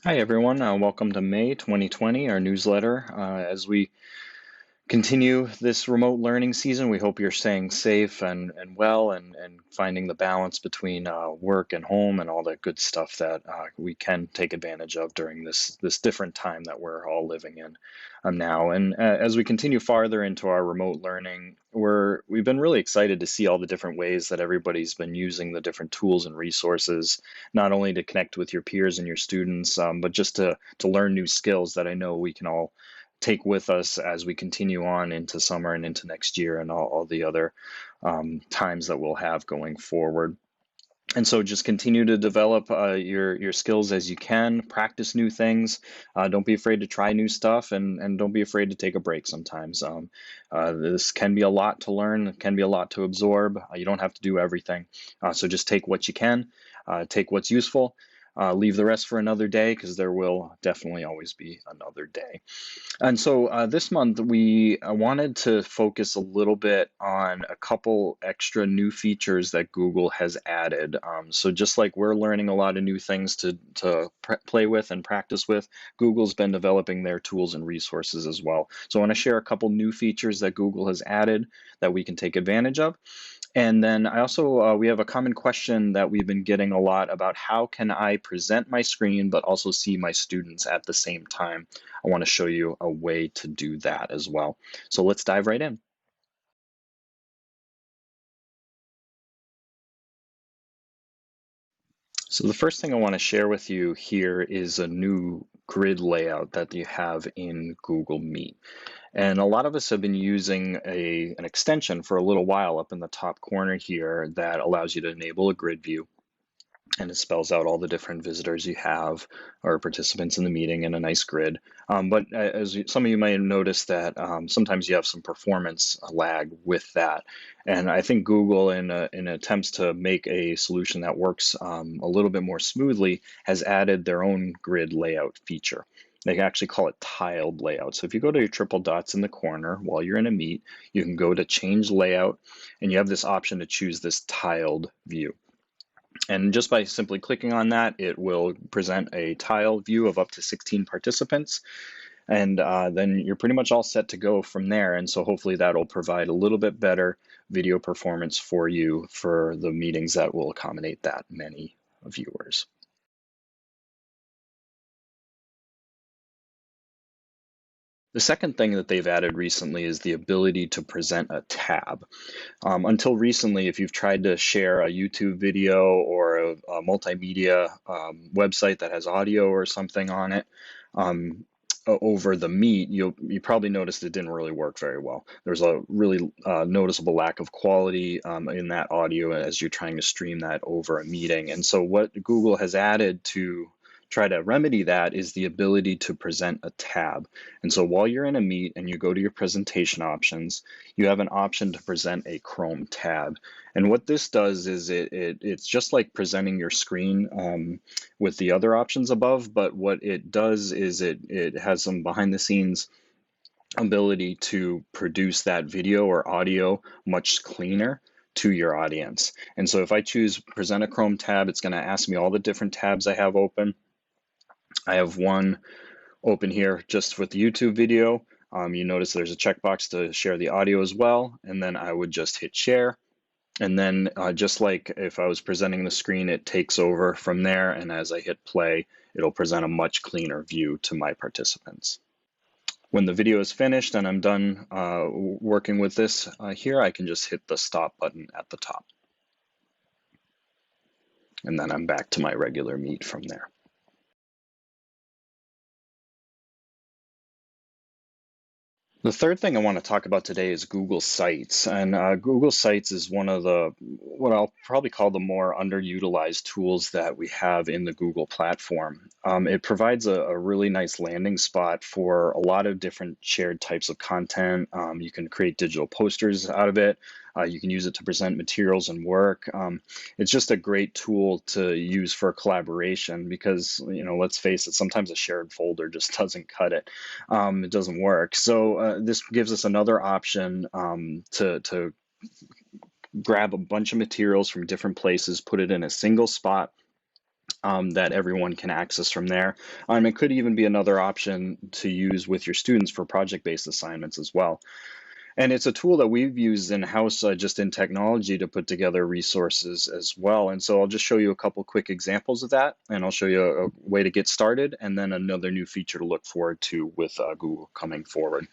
Hi, everyone. Welcome to May 2020, our newsletter. As we continue this remote learning season, we hope you're staying safe and well and finding the balance between work and home and all that good stuff that we can take advantage of during this different time that we're all living in now. And as we continue farther into our remote learning, we've been really excited to see all the different ways that everybody's been using the different tools and resources, not only to connect with your peers and your students, but just to learn new skills that I know we can all take with us as we continue on into summer and into next year and all the other times that we'll have going forward. And so just continue to develop your skills as you can, practice new things. Don't be afraid to try new stuff and don't be afraid to take a break sometimes. This can be a lot to learn, it can be a lot to absorb. You don't have to do everything. So just take what you can, take what's useful, leave the rest for another day because there will definitely always be another day. And so this month we wanted to focus a little bit on a couple extra new features that Google has added. So just like we're learning a lot of new things to play with and practice with, Google's been developing their tools and resources as well. So I want to share a couple new features that Google has added that we can take advantage of. And then I also, we have a common question that we've been getting a lot about how can I present my screen but also see my students at the same time. I want to show you a way to do that as well. So let's dive right in. So the first thing I want to share with you here is a new grid layout that you have in Google Meet. And a lot of us have been using an extension for a little while up in the top corner here that allows you to enable a grid view. And it spells out all the different visitors you have or participants in the meeting in a nice grid. But some of you might have noticed that sometimes you have some performance lag with that. And I think Google, in attempts to make a solution that works a little bit more smoothly, has added their own grid layout feature. They actually call it tiled layout. So if you go to your triple dots in the corner while you're in a meet, you can go to change layout, and you have this option to choose this tiled view. And just by simply clicking on that, it will present a tile view of up to 16 participants. And then you're pretty much all set to go from there. And so hopefully that'll provide a little bit better video performance for you for the meetings that will accommodate that many viewers. The second thing that they've added recently is the ability to present a tab. Until recently, if you've tried to share a YouTube video or a multimedia website that has audio or something on it, over the Meet, you probably noticed it didn't really work very well. There's a really noticeable lack of quality in that audio as you're trying to stream that over a meeting. And so what Google has added to try to remedy that is the ability to present a tab. And so while you're in a Meet and you go to your presentation options, you have an option to present a Chrome tab. And what this does is it's just like presenting your screen with the other options above, but what it does is it has some behind the scenes ability to produce that video or audio much cleaner to your audience. And so if I choose present a Chrome tab, it's going to ask me all the different tabs I have open. I have one open here just with the YouTube video. You notice there's a checkbox to share the audio as well, and then I would just hit share. And then just like if I was presenting the screen, it takes over from there. And as I hit play, it'll present a much cleaner view to my participants. When the video is finished and I'm done working with this here, I can just hit the stop button at the top. And then I'm back to my regular Meet from there. The third thing I want to talk about today is Google Sites. And Google Sites is one of what I'll probably call the more underutilized tools that we have in the Google platform. It provides a really nice landing spot for a lot of different shared types of content. You can create digital posters out of it. You can use it to present materials and work. It's just a great tool to use for collaboration because, let's face it, sometimes a shared folder just doesn't cut it. It doesn't work. So this gives us another option to grab a bunch of materials from different places, put it in a single spot, that everyone can access from there. It could even be another option to use with your students for project-based assignments as well. And it's a tool that we've used in-house just in technology to put together resources as well. And so I'll just show you a couple quick examples of that, and I'll show you a way to get started, and then another new feature to look forward to with Google coming forward.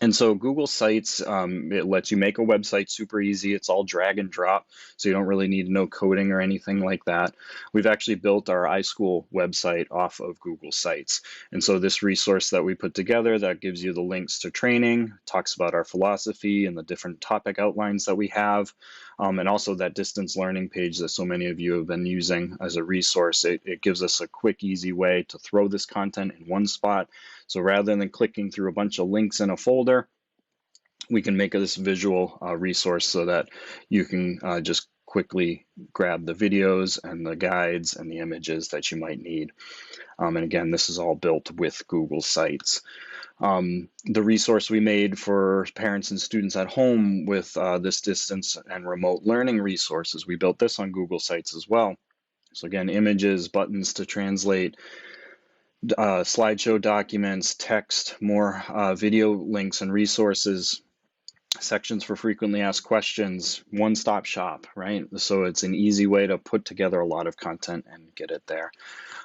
And so Google Sites, it lets you make a website super easy. It's all drag and drop, so you don't really need to know coding or anything like that. We've actually built our iSchool website off of Google Sites. And so this resource that we put together that gives you the links to training, talks about our philosophy and the different topic outlines that we have, and also that distance learning page that so many of you have been using as a resource. It gives us a quick, easy way to throw this content in one spot. So rather than clicking through a bunch of links in a folder, we can make this visual resource so that you can just quickly grab the videos and the guides and the images that you might need. And again, this is all built with Google Sites. The resource we made for parents and students at home with this distance and remote learning resources, we built this on Google Sites as well. So again, images, buttons to translate, slideshow documents, text, more video links and resources, sections for frequently asked questions, one-stop shop, right? So it's an easy way to put together a lot of content and get it there.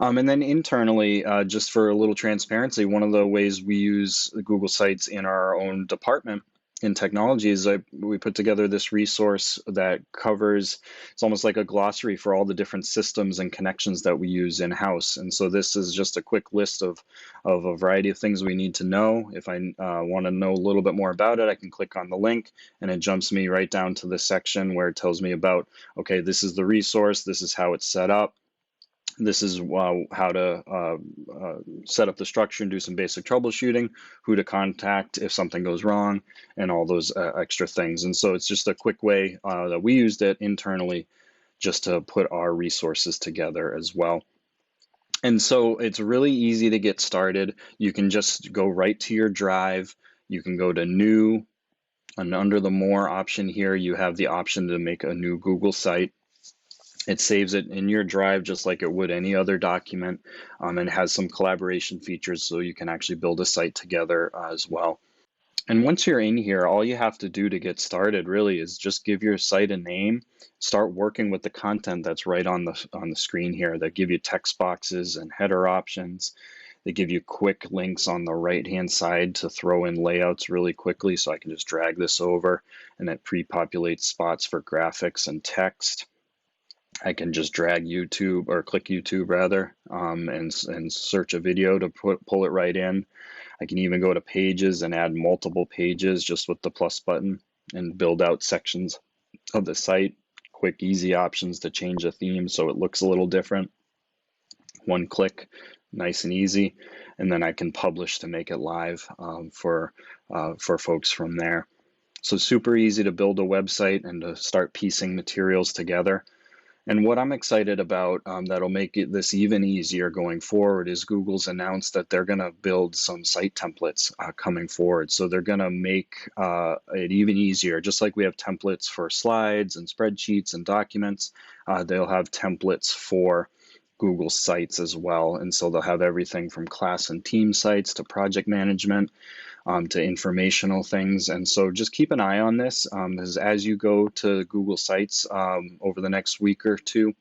And then internally, just for a little transparency, one of the ways we use Google Sites in our own department in technology is we put together this resource that covers, it's almost like a glossary for all the different systems and connections that we use in-house. And so this is just a quick list of a variety of things we need to know. If I want to know a little bit more about it, I can click on the link and it jumps me right down to the section where it tells me about, okay, this is the resource, this is how it's set up. This is how to set up the structure and do some basic troubleshooting, who to contact if something goes wrong, and all those extra things. And so it's just a quick way that we used it internally just to put our resources together as well. And so it's really easy to get started. You can just go right to your drive. You can go to New, and under the More option here, you have the option to make a new Google site. It saves it in your drive just like it would any other document, and has some collaboration features so you can actually build a site together as well. And once you're in here, all you have to do to get started really is just give your site a name, start working with the content that's right on the screen here that give you text boxes and header options. They give you quick links on the right-hand side to throw in layouts really quickly, so I can just drag this over and it pre-populates spots for graphics and text. I can just drag YouTube or click YouTube rather, and search a video to pull it right in. I can even go to pages and add multiple pages just with the plus button and build out sections of the site. Quick, easy options to change the theme so it looks a little different. One click, nice and easy. And then I can publish to make it live for folks from there. So super easy to build a website and to start piecing materials together. And what I'm excited about that'll make this even easier going forward is Google's announced that they're going to build some site templates coming forward. So they're going to make it even easier. Just like we have templates for slides and spreadsheets and documents, they'll have templates for Google Sites as well. And so they'll have everything from class and team sites to project management, to informational things. And so just keep an eye on this, as you go to Google Sites over the next week or two,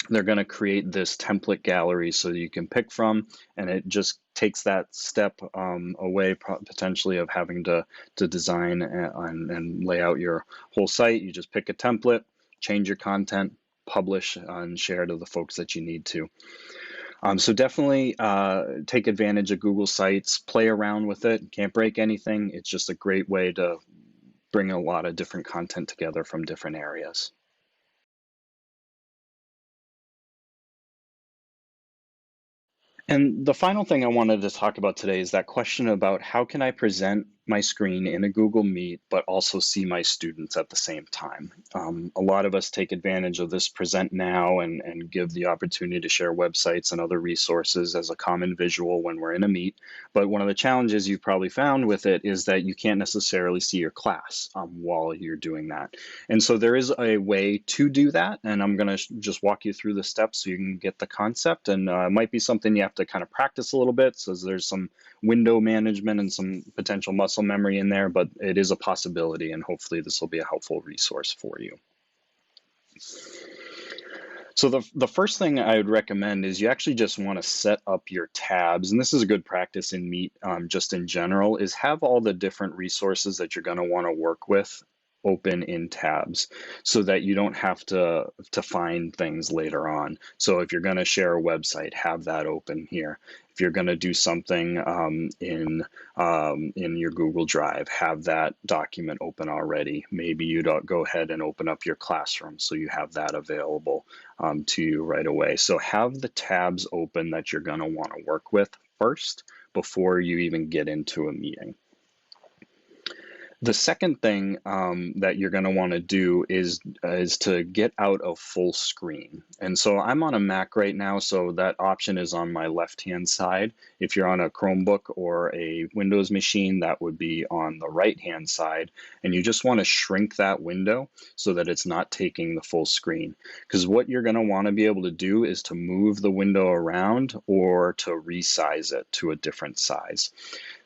they're going to create this template gallery so you can pick from, and it just takes that step away potentially of having to design and lay out your whole site. You just pick a template, change your content, publish and share to the folks that you need to. So definitely take advantage of Google Sites, play around with it, can't break anything. It's just a great way to bring a lot of different content together from different areas. And the final thing I wanted to talk about today is that question about how can I present my screen in a Google Meet, but also see my students at the same time. A lot of us take advantage of this present now and give the opportunity to share websites and other resources as a common visual when we're in a Meet. But one of the challenges you've probably found with it is that you can't necessarily see your class while you're doing that. And so there is a way to do that, and I'm going to just walk you through the steps so you can get the concept. And it might be something you have to kind of practice a little bit, so there's some window management and some potential muscle memory in there, but it is a possibility, and hopefully this will be a helpful resource for you. So the first thing I would recommend is you actually just want to set up your tabs, and this is a good practice in Meet just in general, is have all the different resources that you're going to want to work with open in tabs so that you don't have to find things later on. So if you're going to share a website, have that open here. If you're going to do something in your Google Drive, have that document open already. Maybe you don't go ahead and open up your classroom so you have that available to you right away. So have the tabs open that you're going to want to work with first before you even get into a meeting. The second thing that you're going to want to do is to get out of full screen. And so I'm on a Mac right now, so that option is on my left-hand side. If you're on a Chromebook or a Windows machine, that would be on the right-hand side. And you just want to shrink that window so that it's not taking the full screen. Because what you're going to want to be able to do is to move the window around or to resize it to a different size.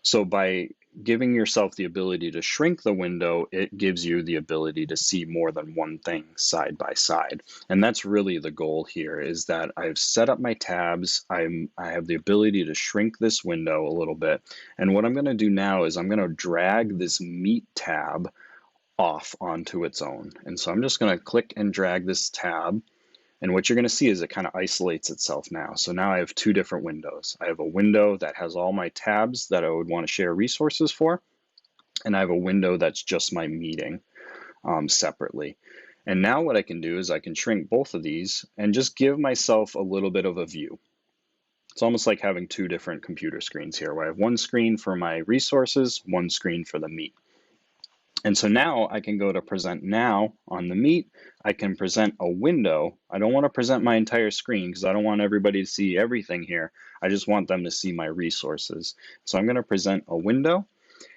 So by giving yourself the ability to shrink the window, it gives you the ability to see more than one thing side by side. And that's really the goal here, is that I've set up my tabs. I have the ability to shrink this window a little bit. And what I'm going to do now is I'm going to drag this Meet tab off onto its own. And so I'm just going to click and drag this tab. And what you're going to see is it kind of isolates itself now. So now I have two different windows. I have a window that has all my tabs that I would want to share resources for, and I have a window that's just my meeting separately. And now what I can do is I can shrink both of these and just give myself a little bit of a view. It's almost like having two different computer screens here, where I have one screen for my resources, one screen for the Meet. And so now I can go to present now on the Meet. I can present a window. I don't want to present my entire screen because I don't want everybody to see everything here. I just want them to see my resources. So I'm going to present a window,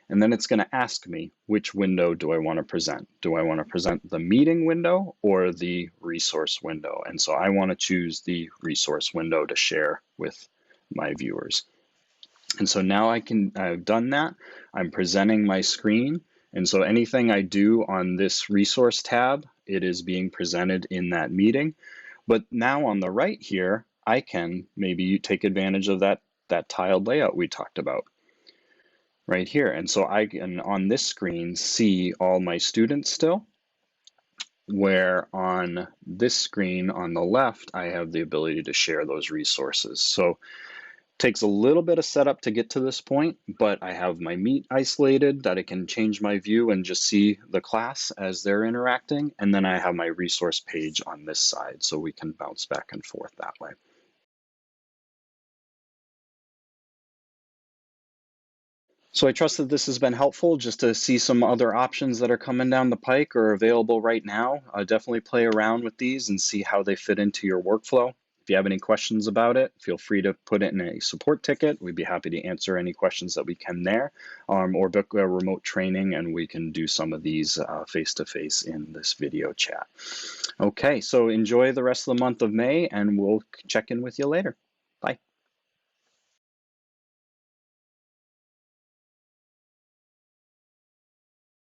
and then it's going to ask me, which window do I want to present? Do I want to present the meeting window or the resource window? And so I want to choose the resource window to share with my viewers. And so now I've done that. I'm presenting my screen. And so anything I do on this resource tab, it is being presented in that meeting. But now on the right here, I can maybe take advantage of that tiled layout we talked about right here. And so I can, on this screen, see all my students still, where on this screen on the left, I have the ability to share those resources. So takes a little bit of setup to get to this point, but I have my Meet isolated that I can change my view and just see the class as they're interacting. And then I have my resource page on this side, so we can bounce back and forth that way. So I trust that this has been helpful just to see some other options that are coming down the pike or available right now. Definitely play around with these and see how they fit into your workflow. If you have any questions about it, feel free to put it in a support ticket. We'd be happy to answer any questions that we can there, or book a remote training and we can do some of these face-to-face in this video chat. Okay, so enjoy the rest of the month of May and we'll check in with you later. Bye.